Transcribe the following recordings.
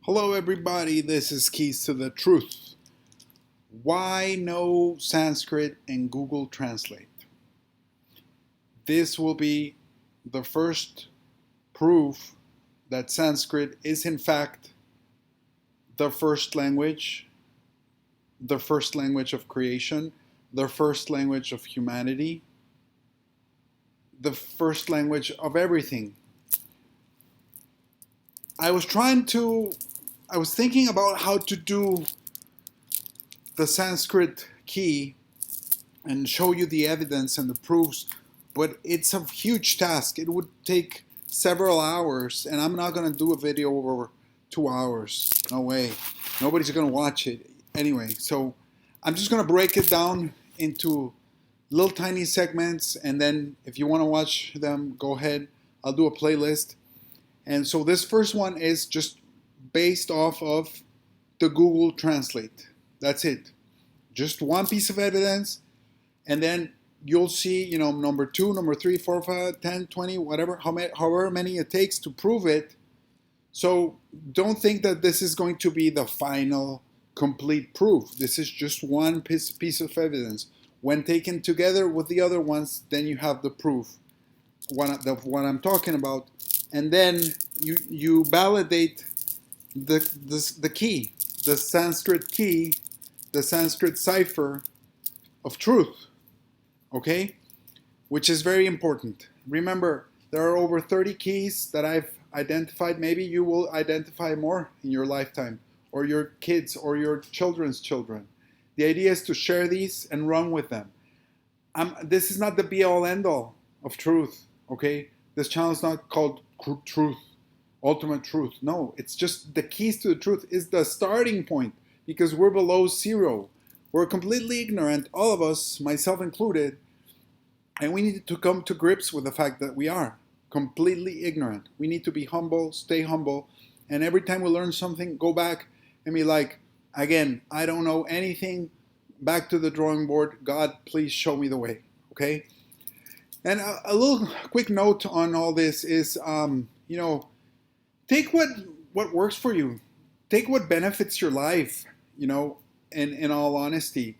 Hello everybody, this is Keys to the Truth. Why no Sanskrit in Google Translate? This will be the first proof that Sanskrit is in fact the first language of creation, the first language of humanity, the first language of everything. I was thinking about how to do the Sanskrit key and show you the evidence and the proofs, but it's a huge task. It would take several hours, and I'm not going to do a video over 2 hours. No way. Nobody's going to watch it. Anyway, so I'm just going to break it down into little tiny segments, and then if you want to watch them, go ahead. I'll do a playlist. And so this first one is just based off of the Google Translate. That's it. Just one piece of evidence, and then you'll see, number 2, number 3, 4, 5, 10, 20, whatever, however many it takes to prove it. So don't think that this is going to be the final complete proof. This is just one piece of evidence. When taken together with the other ones, then you have the proof, what I'm talking about. And then you validate the key, the Sanskrit key, the Sanskrit cipher of truth, okay? Which is very important. Remember, there are over 30 keys that I've identified. Maybe you will identify more in your lifetime, or your kids, or your children's children. The idea is to share these and run with them. This is not the be-all, end-all of truth, okay? This channel is not called Truth, Ultimate Truth. No, it's just the keys to the truth is the starting point, because we're below zero. We're completely ignorant, all of us, myself included, and we need to come to grips with the fact that we are completely ignorant. We need to be humble, stay humble, and every time we learn something, go back and be like, again, I don't know anything, back to the drawing board. God, please show me the way, okay? And a little quick note on all this is, take what works for you. Take what benefits your life, in all honesty.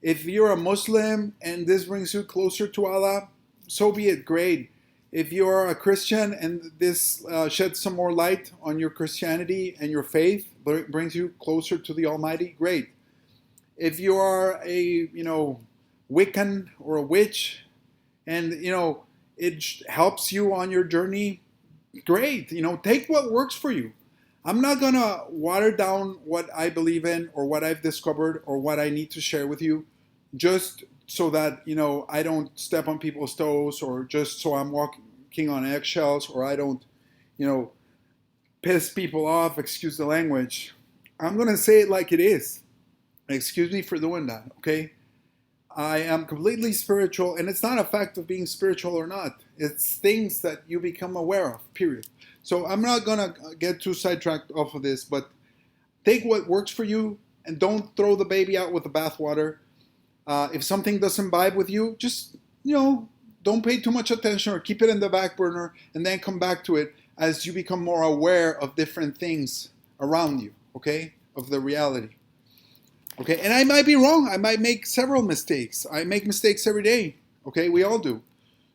If you're a Muslim and this brings you closer to Allah, so be it, great. If you're a Christian and this sheds some more light on your Christianity and your faith, brings you closer to the Almighty, great. If you are a, Wiccan or a witch, and it helps you on your journey, great. Take what works for you. I'm not gonna water down what I believe in or what I've discovered or what I need to share with you, just so that I don't step on people's toes, or just so I'm walking on eggshells, or I don't piss people off, excuse the language. I'm gonna say it like it is. Excuse me for doing that, okay? I am completely spiritual, and it's not a fact of being spiritual or not. It's things that you become aware of, period. So I'm not going to get too sidetracked off of this, but take what works for you and don't throw the baby out with the bathwater. If something doesn't vibe with you, just, don't pay too much attention, or keep it in the back burner and then come back to it as you become more aware of different things around you, okay, of the reality. Okay, and I might be wrong. I might make several mistakes. I make mistakes every day. Okay, we all do.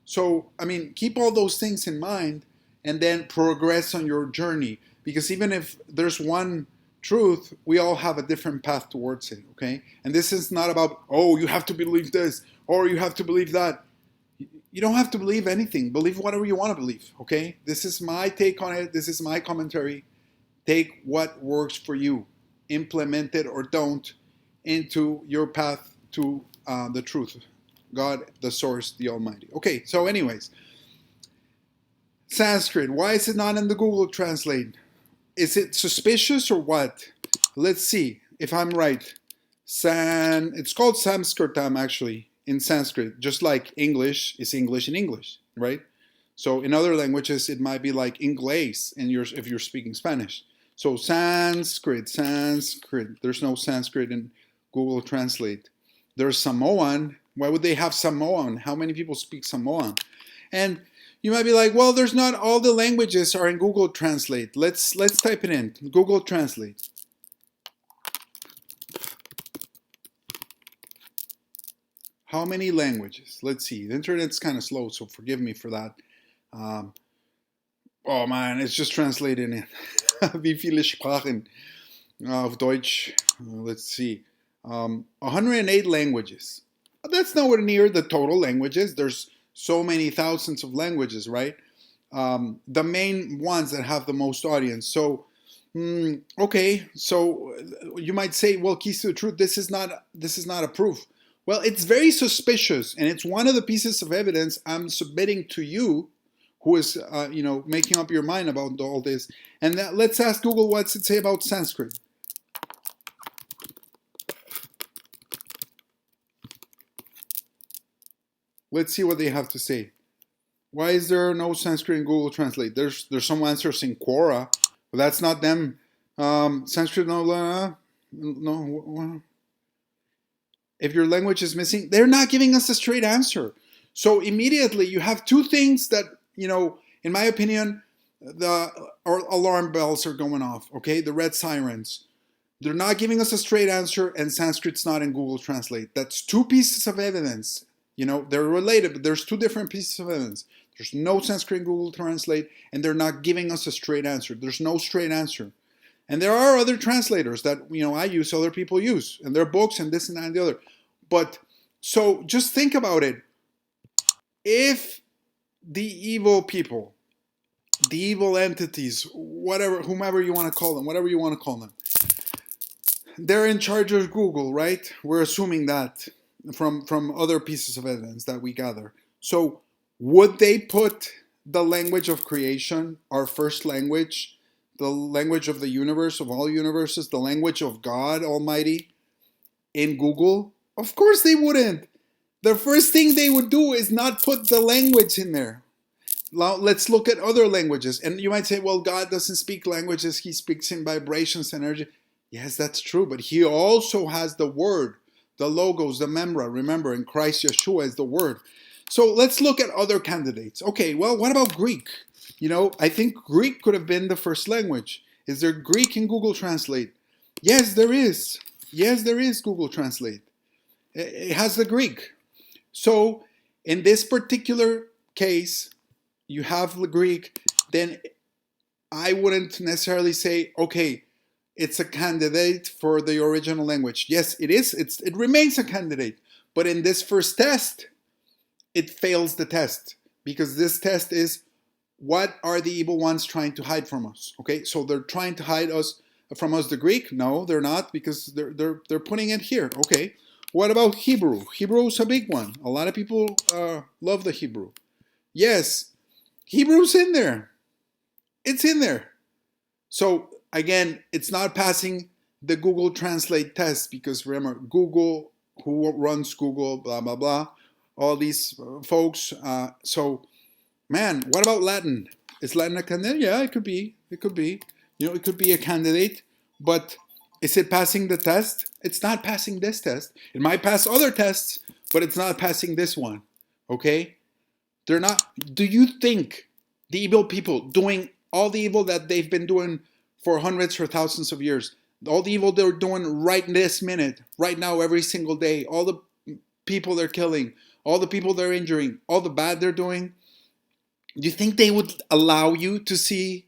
So, keep all those things in mind and then progress on your journey. Because even if there's one truth, we all have a different path towards it. Okay, and this is not about, oh, you have to believe this or you have to believe that. You don't have to believe anything. Believe whatever you want to believe. Okay, this is my take on it. This is my commentary. Take what works for you. Implement it or don't into your path to the truth, God, the source, the Almighty. Okay, so anyways, Sanskrit, why is it not in the Google Translate? Is it suspicious or what? Let's see if I'm right. It's called Sanskritam, actually, in Sanskrit, just like English is English in English, right? So in other languages, it might be like Inglés if you're speaking Spanish. So Sanskrit. There's no Sanskrit in Google Translate. There's Samoan. Why would they have Samoan? How many people speak Samoan? And You might be like, well, there's not all the languages are in Google Translate. Let's type it in. Google Translate. How many languages? Let's see. The internet's kind of slow, so forgive me for that. Oh man, it's just translated in. Wie viele Sprachen? Auf Deutsch. Let's see. 108 languages. That's nowhere near the total languages. There's so many thousands of languages, right? The main ones that have the most audience. So, okay. So you might say, well, keys to the truth. This is not a proof. Well, it's very suspicious, and it's one of the pieces of evidence I'm submitting to you, who is, making up your mind about all this. And let's ask Google, what's it say about Sanskrit? Let's see what they have to say. Why is there no Sanskrit in Google Translate? There's some answers in Quora, but that's not them. Sanskrit, no. If your language is missing, they're not giving us a straight answer. So immediately you have two things that, in my opinion, the alarm bells are going off, okay? The red sirens. They're not giving us a straight answer, and Sanskrit's not in Google Translate. That's two pieces of evidence. They're related, but there's two different pieces of evidence. There's no Sanskrit in Google Translate, and they're not giving us a straight answer. There's no straight answer. And there are other translators that, I use, other people use, and their books and this and that and the other. But, so just think about it. If the evil people, the evil entities, whomever you want to call them, whatever you want to call them, they're in charge of Google, right? We're assuming that from other pieces of evidence that we gather. So would they put the language of creation, our first language, the language of the universe, of all universes, the language of God Almighty, in Google? Of course they wouldn't. The first thing they would do is not put the language in there. Now let's look at other languages. And you might say, well, God doesn't speak languages. He speaks in vibrations and energy. Yes, that's true. But he also has the word, the logos, the memra. Remember, in Christ Yeshua is the word. So let's look at other candidates. Okay, well, what about Greek? I think Greek could have been the first language. Is there Greek in Google Translate? Yes, there is. Yes, there is Google Translate. It has the Greek. So in this particular case, you have the Greek, then I wouldn't necessarily say, okay, it's a candidate for the original language. Yes, it is. It remains a candidate. But in this first test, it fails the test, because this test is, what are the evil ones trying to hide from us? Okay, so they're trying to hide from us the Greek? No, they're not, because they're putting it here. Okay, what about Hebrew? Hebrew is a big one. A lot of people love the Hebrew. Yes, Hebrew's in there. It's in there. So again, it's not passing the Google Translate test, because remember, Google, who runs Google, blah, blah, blah, all these folks. So, man, what about Latin? Is Latin a candidate? Yeah, it could be. It could be. It could be a candidate, but is it passing the test? It's not passing this test. It might pass other tests, but it's not passing this one. Okay? They're not. Do you think the evil people doing all the evil that they've been doing for hundreds or thousands of years, all the evil they're doing right this minute, right now, every single day, all the people they're killing, all the people they're injuring, all the bad they're doing, do you think they would allow you to see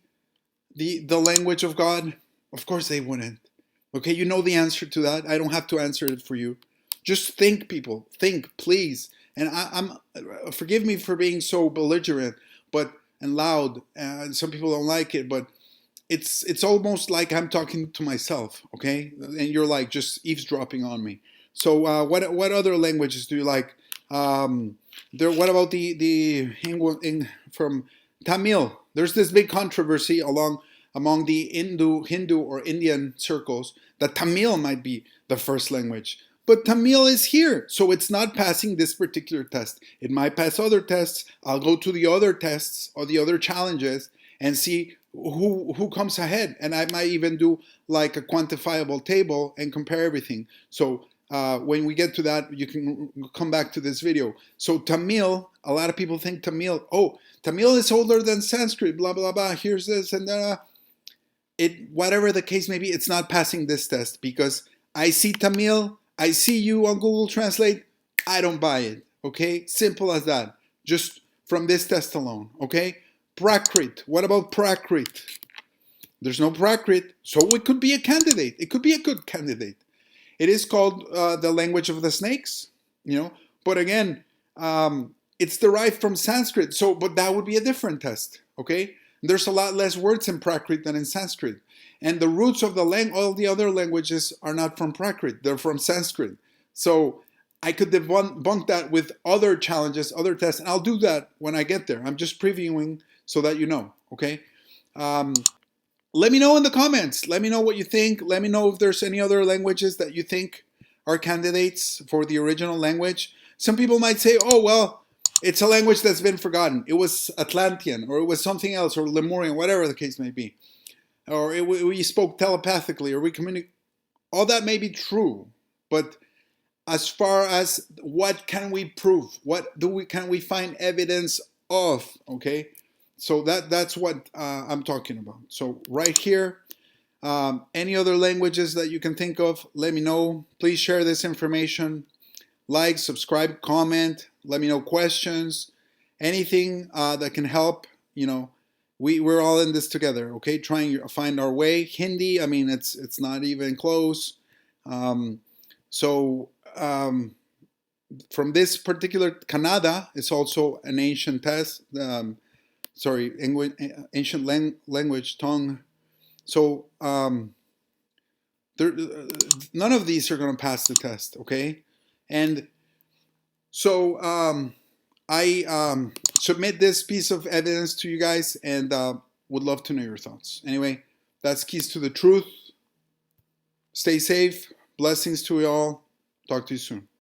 the language of God? Of course they wouldn't. Okay, you know the answer to that. I don't have to answer it for you. Just think, people. Think, please. And I'm forgive me for being so belligerent, and loud. And some people don't like it, but it's almost like I'm talking to myself. Okay, and you're like just eavesdropping on me. So what other languages do you like? What about the from Tamil? There's this big controversy among the Hindu or Indian circles that Tamil might be the first language. But Tamil is here, so it's not passing this particular test. It might pass other tests. I'll go to the other tests or the other challenges and see who comes ahead. And I might even do like a quantifiable table and compare everything. So When we get to that, you can come back to this video. So Tamil, a lot of people think Tamil, oh, Tamil is older than Sanskrit, blah, blah, blah, here's this and that. Whatever the case may be, it's not passing this test because I see Tamil, I see you on Google Translate, I don't buy it, okay? Simple as that, just from this test alone, okay? Prakrit, what about Prakrit? There's no Prakrit, so it could be a candidate. It could be a good candidate. It is called the language of the snakes, you know, but again, it's derived from Sanskrit, so, but that would be a different test, okay? There's a lot less words in Prakrit than in Sanskrit. And the roots of all the other languages are not from Prakrit, they're from Sanskrit. So I could debunk that with other challenges, other tests, and I'll do that when I get there. I'm just previewing so that you know, okay? Let me know in the comments. Let me know what you think. Let me know if there's any other languages that you think are candidates for the original language. Some people might say, oh, well, it's a language that's been forgotten. It was Atlantean, or it was something else, or Lemurian, whatever the case may be. Or we spoke telepathically, or we communicate. All that may be true, but as far as what can we prove, can we find evidence of? Okay, so that's what I'm talking about. So right here, any other languages that you can think of, let me know. Please share this information. Like, subscribe, comment, let me know questions, anything that can help. You know, we're all in this together, okay? Trying to find our way. Hindi, I mean, it's not even close. From this particular, Kannada is also an ancient test. Ancient language, tongue. So none of these are going to pass the test, okay? And so I submit this piece of evidence to you guys and would love to know your thoughts. Anyway, that's Keys to the Truth. Stay safe. Blessings to you all. Talk to you soon.